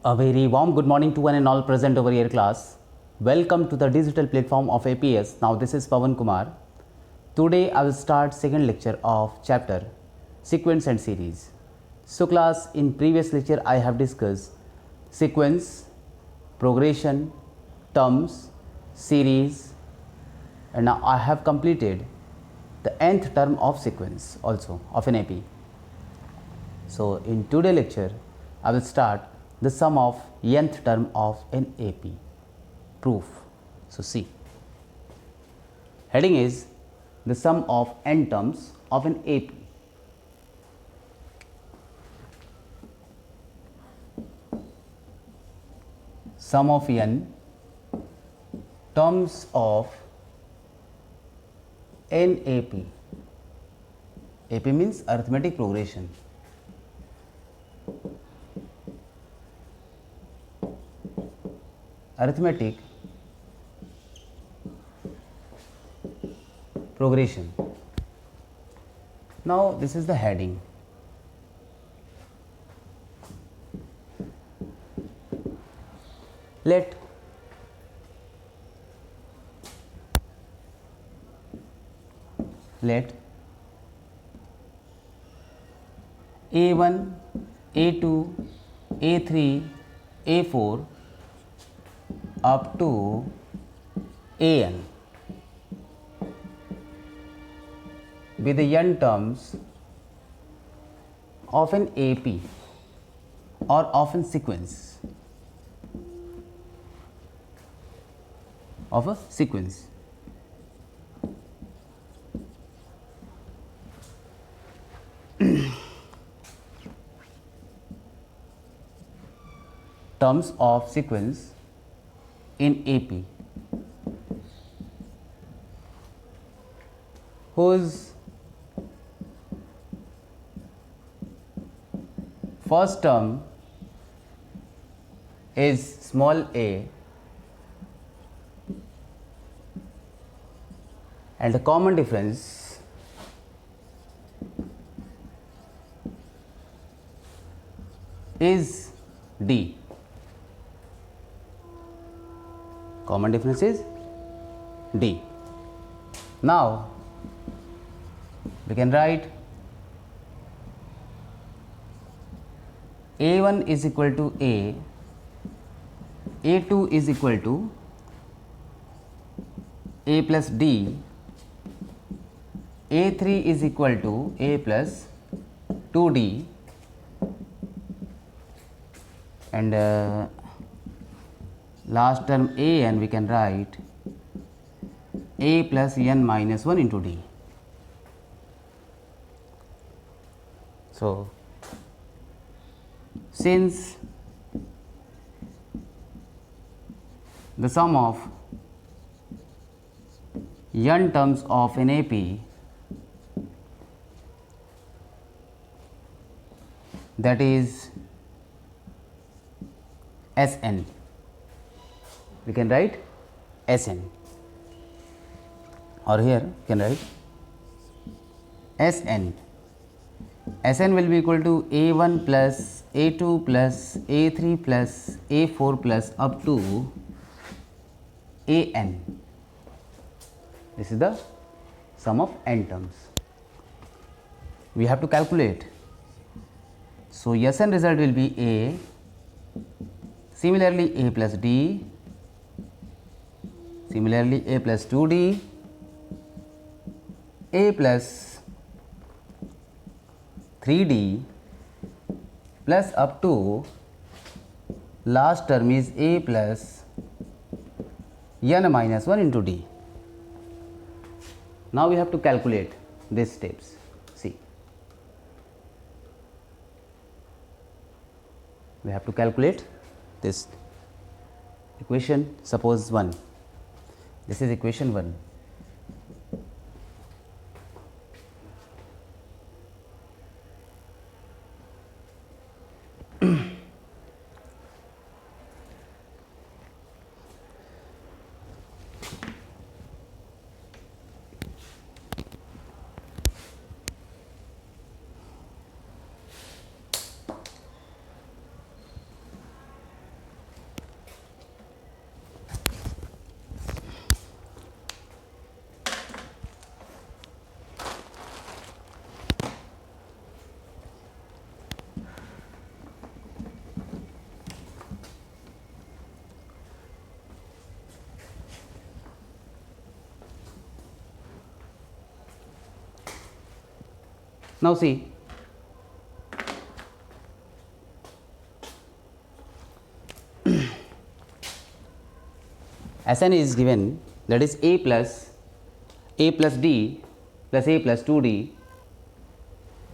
A very warm good morning to one and all present over here class. Welcome to the digital platform of APS. Now this is Pawan Kumar. Today I will start second lecture of chapter sequence and series. So class, in previous lecture I have discussed sequence, progression, terms, series, and now I have completed the nth term of sequence also of an AP. So in today's lecture I will start the sum of nth term of an AP. Proof. So see, heading is the sum of n terms of an AP. Sum of n terms of an AP. AP means arithmetic progression. Arithmetic progression. Now this is the heading. Let A1, A2, A3, A4 up to an be the n terms of an AP or of a sequence of a sequence. Terms of sequence in AP whose first term is small a and the common difference is D. Common difference is D. Now we can write A1 is equal to A, A2 is equal to A plus D, A3 is equal to A plus 2D, and last term a n we can write a plus n minus 1 into d. So since the sum of n terms of an AP that is Sn, we can write Sn, or here we can write Sn. Sn will be equal to A1 plus A2 plus A3 plus A4 plus up to An. This is the sum of n terms. We have to calculate. So Sn result will be A, similarly A plus D, similarly A plus 2D, A plus 3D plus up to last term is A plus n minus 1 into D. Now we have to calculate these steps. See, we have to calculate this equation. Suppose 1, this is equation 1. Now see, Sn is given, that is a plus d plus a plus 2d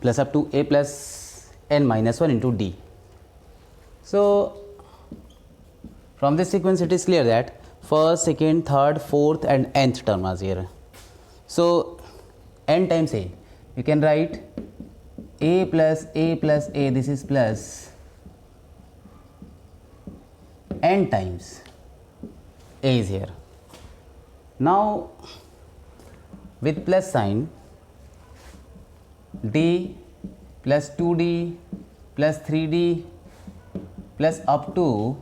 plus up to a plus n minus 1 into d. So from this sequence it is clear that first, second, third, fourth and nth term are here. So n times a, you can write a plus a plus a, this is plus n times a is here. Now with plus sign, d plus 2d plus 3d plus up to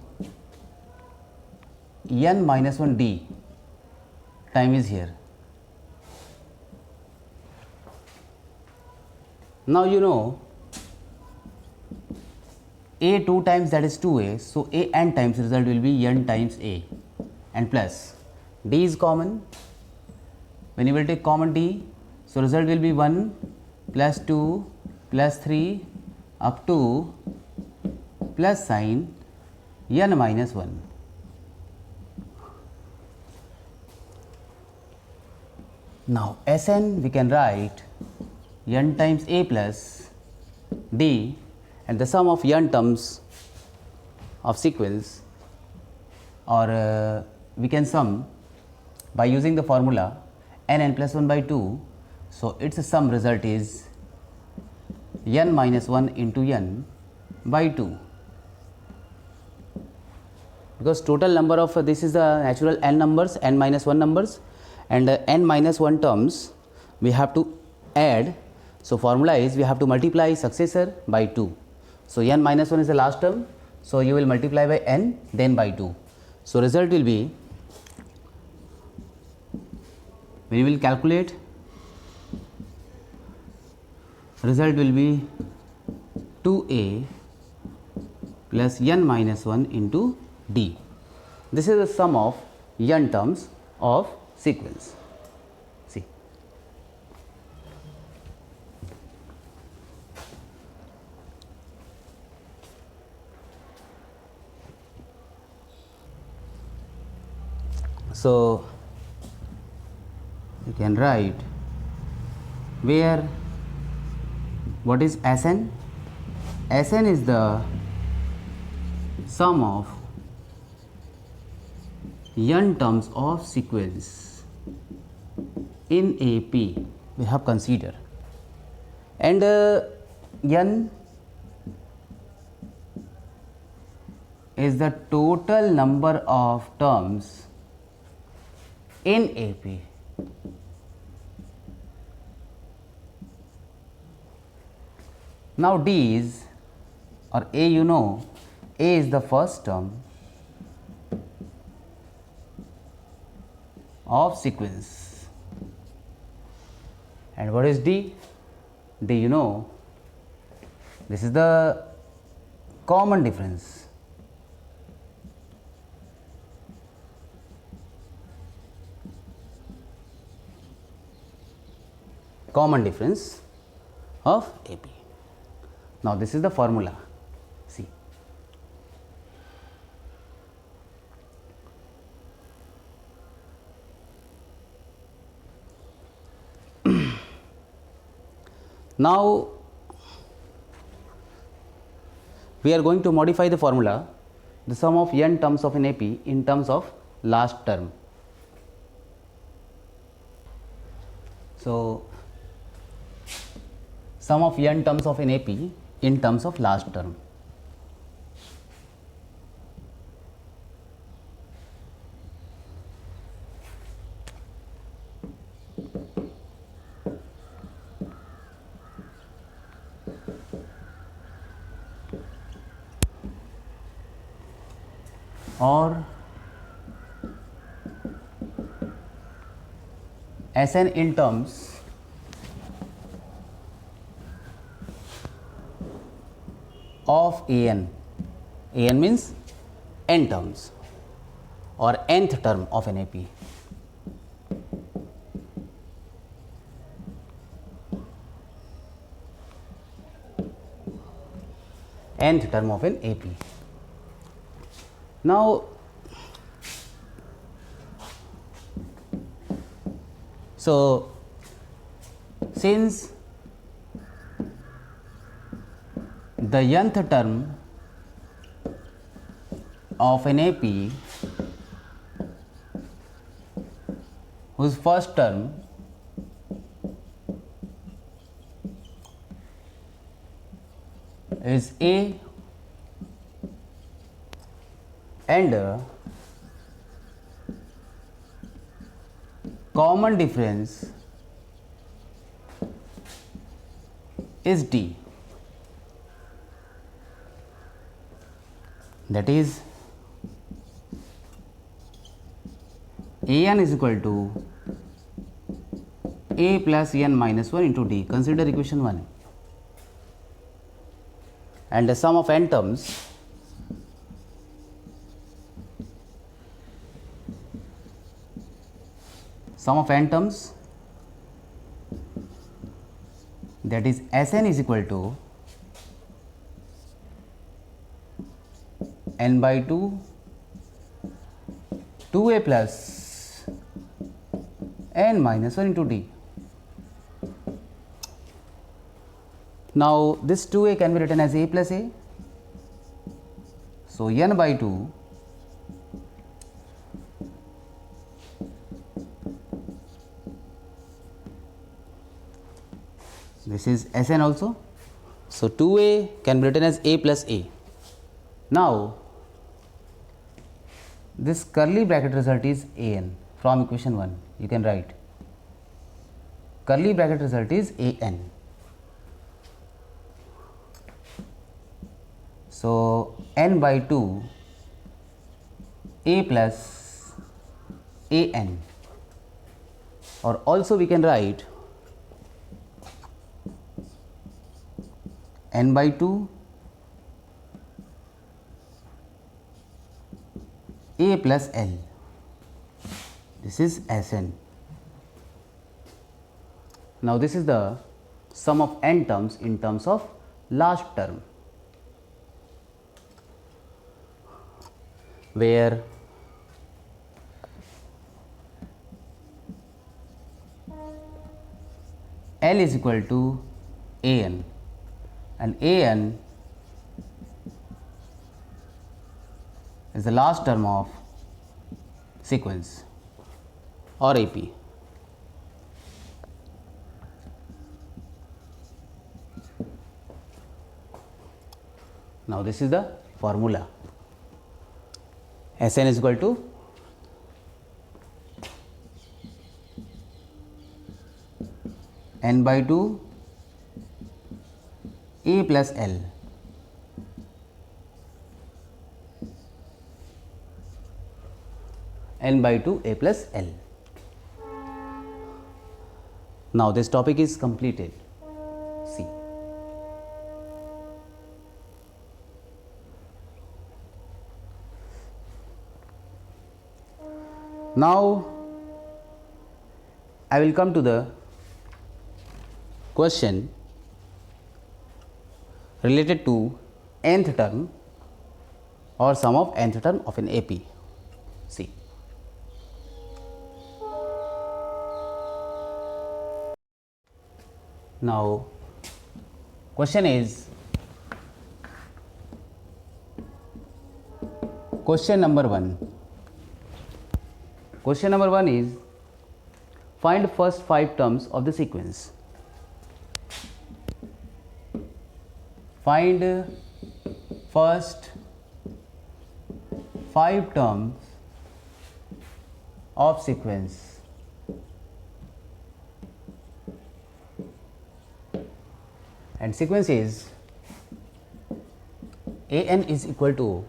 n minus 1 d time is here. Now you know a 2 times, that is 2a, so a n times result will be n times a, and plus d is common. When you will take common d, so result will be 1 plus 2 plus 3 up to plus sign n minus 1. Now Sn we can write n times a plus d, and the sum of n terms of sequence, or we can sum by using the formula n plus 1 by 2. So its sum result is n minus 1 into n by 2, because total number of this is the natural n numbers, n minus 1 numbers, and n minus 1 terms we have to add. So formula is we have to multiply successor by 2. So n minus 1 is the last term, so you will multiply by n then by 2. So result will be, we will calculate, result will be 2a plus n minus 1 into d. This is the sum of n terms of sequence. See, so you can write where what is Sn? Sn is the sum of n terms of sequence in AP we have considered, and n is the total number of terms in AP. Now D is, or A, you know, A is the first term of sequence, and what is D? D, you know, this is the common difference. Common difference of AP. Now this is the formula. See, now we are going to modify the formula, the sum of n terms of an AP in terms of last term. So sum of n terms of an AP in terms of last term. Or Sn in terms of An. An means n terms or nth term of an AP. nth term of an AP. Now, so since the nth term of an AP whose first term is A and common difference is D, that is an is equal to a plus n minus 1 into d. Consider equation 1, and the sum of n terms that is Sn is equal to n by 2 2a plus n minus 1 into d. Now, this 2a can be written as a plus a. So, n by 2 this is Sn also. So, 2a can be written as a plus a. Now, this curly bracket result is an from equation 1. You can write curly bracket result is an. So, n by 2 a plus an, or also we can write n by 2 a plus l. This is Sn. Now, this is the sum of n terms in terms of last term, where L is equal to an, and an is the last term of sequence or AP. Now, this is the formula. Sn is equal to n by 2 a plus l. N by 2 a plus l. Now, this topic is completed. See. Now, I will come to the question related to nth term or sum of nth term of an AP. See. Now, question is question number 1. Question number 1 is find first 5 terms of the sequence. Find first 5 terms of sequence. And sequence is an is equal to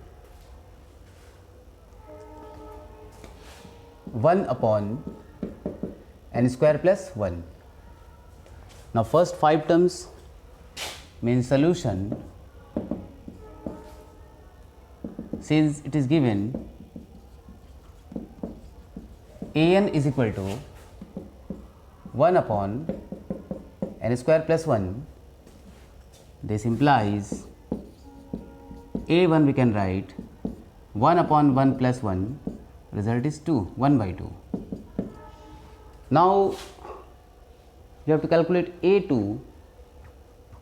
1 upon n square plus 1. Now, first 5 terms means solution, since it is given an is equal to 1 upon n square plus 1. This implies a1 we can write 1 upon 1 plus 1, result is 2, 1 by 2. Now you have to calculate a2,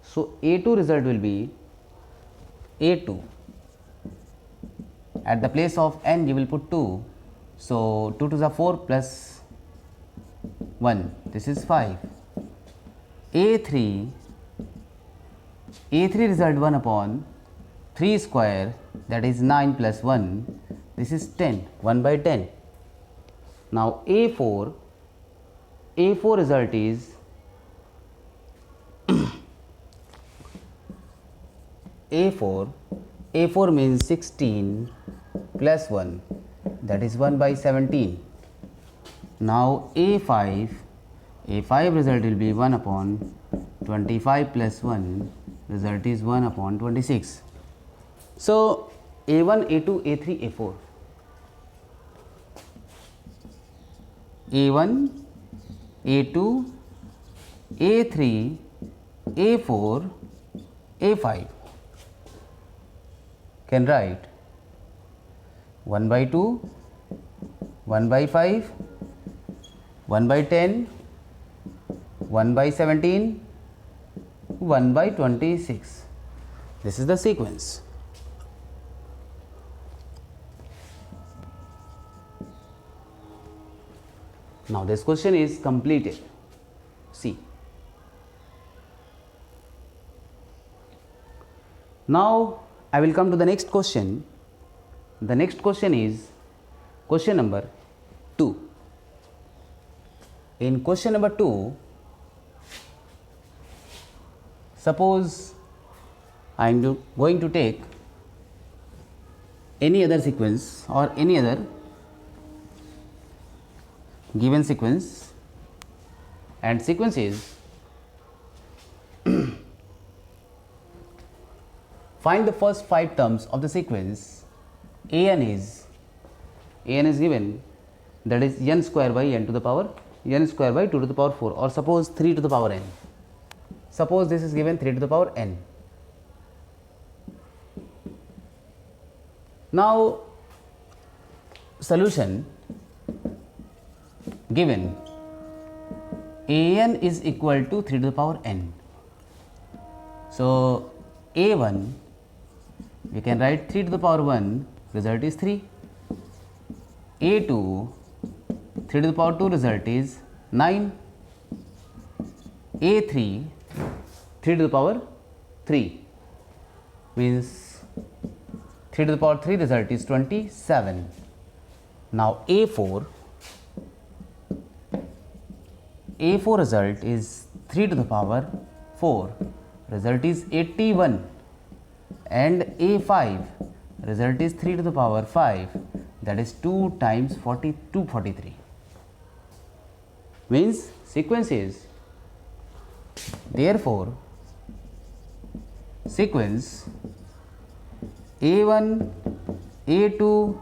so a2 result will be a2. At the place of n you will put 2, so 2 to the 4 plus 1, this is 5. a3 result 1 upon 3 square, that is 9 plus 1, this is 10, 1 by 10. Now a4 result is a4 means 16 plus 1, that is 1 by 17. Now a5 result will be 1 upon 25 plus 1, result is 1 upon 26. So a1, a2, a3, a4. a1, a2, a3, a4, a5. Can write 1 by 2, 1 by 5, 1 by 10, 1 by 17, 1 by 26. This is the sequence. Now this question is completed. See. Now I will come to the next question. The next question is question number 2. In question number 2, suppose I am going to take any other sequence or any other given sequence, and sequence is find the first 5 terms of the sequence. an is given, that is n square by n to the power n square by 2 to the power 4, or suppose 3 to the power n. Suppose this is given 3 to the power n. Now solution given an is equal to 3 to the power n. So a1 we can write 3 to the power 1, result is 3. a2 3 to the power 2, result is 9. a3 3 to the power 3 means 3 to the power 3, result is 27. Now a4 result is 3 to the power 4, result is 81, and a5 result is 3 to the power 5, that is 2 times 43, means sequence is, therefore sequence a1, a2,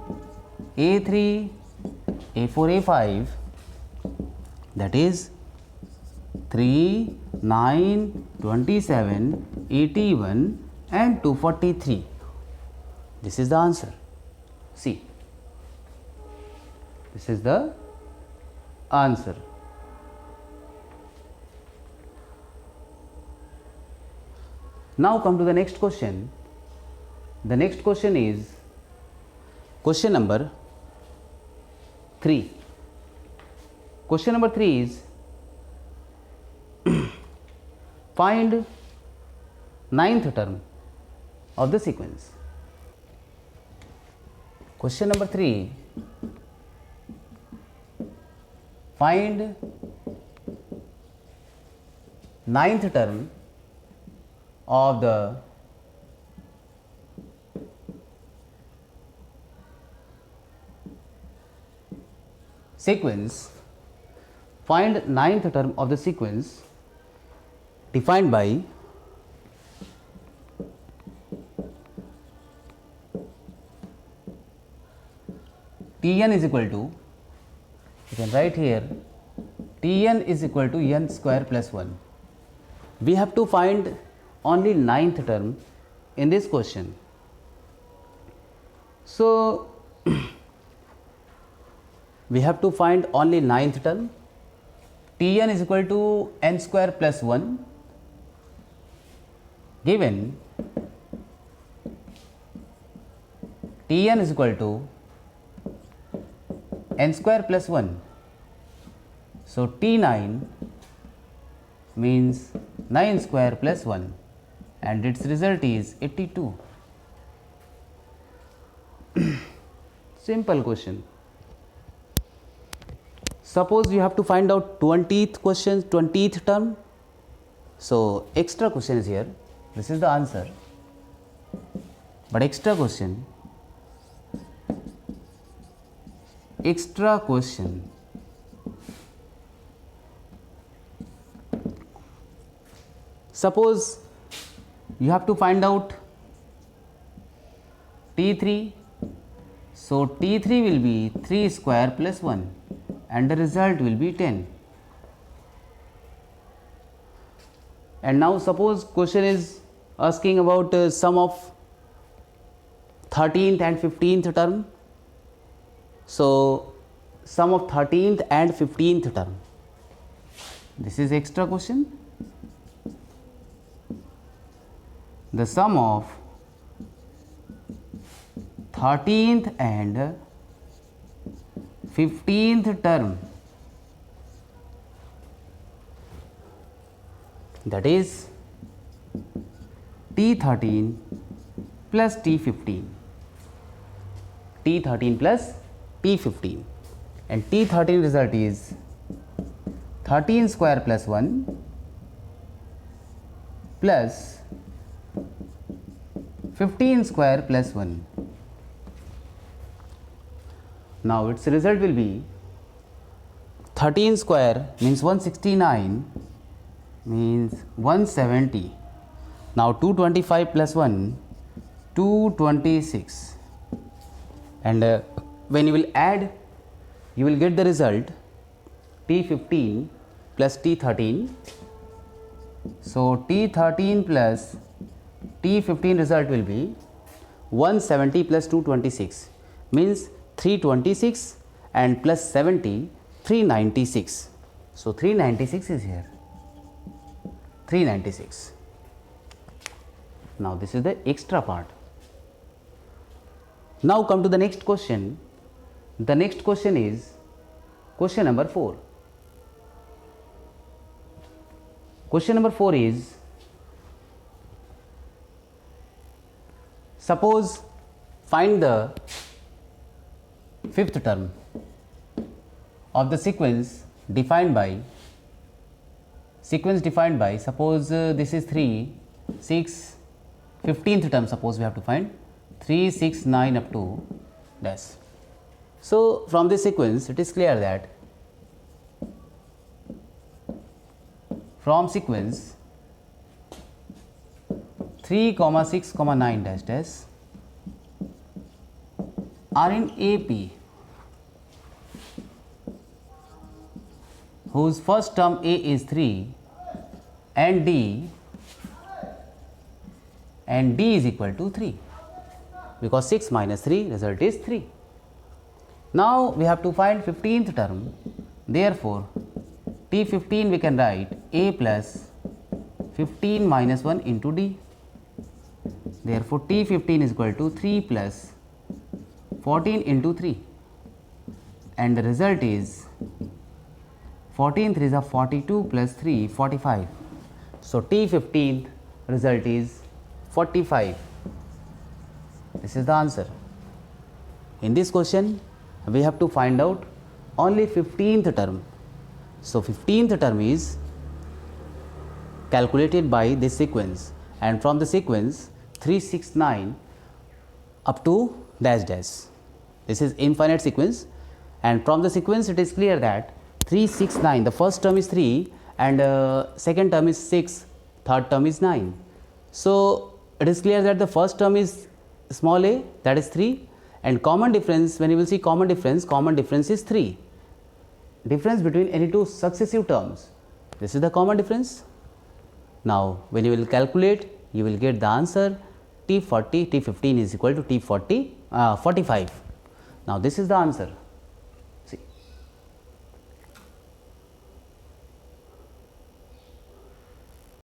a3, a4, a5, that is 3, 9, 27, 81 and 243. This is the answer. See, this is the answer. Now come to the next question. The next question is question number 3. Question number 3 is find 9th term of the sequence. Question number 3, find 9th term of the sequence. Find 9th term of the sequence defined by Tn is equal to, you can write here, Tn is equal to n square plus 1. We have to find only 9th term in this question. So we have to find only ninth term. Tn is equal to n square plus 1 given Tn is equal to n square plus 1. So T9 means 9 square plus 1 and its result is 82. Simple question. Suppose you have to find out 20th question, 20th term. So extra question is here. This is the answer. But extra question. Suppose you have to find out T3. So T3 will be 3 square plus 1 and the result will be 10. And now suppose question is asking about sum of 13th and 15th term. So sum of 13th and 15th term. This is extra question. The sum of 13th and 15th term, that is T13 plus T15. T13 plus T15 and T13 result is 13 square plus 1 plus 15 square plus 1. Now its result will be 13 square means 169 means 170. Now 225 plus 1 226 and when you will add you will get the result T15 plus T13. So T13 plus T15 result will be 170 plus 226 means 326 and plus 70 396. So 396 is here, 396. Now this is the extra part. Now come to the next question. The next question is question number 4. Question number 4 is, suppose find the fifth term of the sequence defined by suppose this is 3 6 15th term. Suppose we have to find 3 6 9 up to dash. So from this sequence it is clear that from sequence 3 6 9 dash dash are in AP whose first term A is 3 and D is equal to 3 because 6 minus 3 result is 3. Now we have to find 15th term. Therefore T15 we can write A plus 15 minus 1 into D. Therefore T15 is equal to 3 plus 14 into 3 and the result is 14 3s are 42 plus 3 45. So T15 result is 45. This is the answer. In this question we have to find out only 15th term. So 15th term is calculated by this sequence and from the sequence 3 6 9 up to dash dash. This is infinite sequence and from the sequence it is clear that 3 6 9 the first term is 3 and second term is 6, third term is 9. So it is clear that the first term is small a, that is 3, and common difference, when you will see common difference is 3. Difference between any two successive terms, this is the common difference. Now when you will calculate you will get the answer T40, T15 is equal to T45. Now, this is the answer.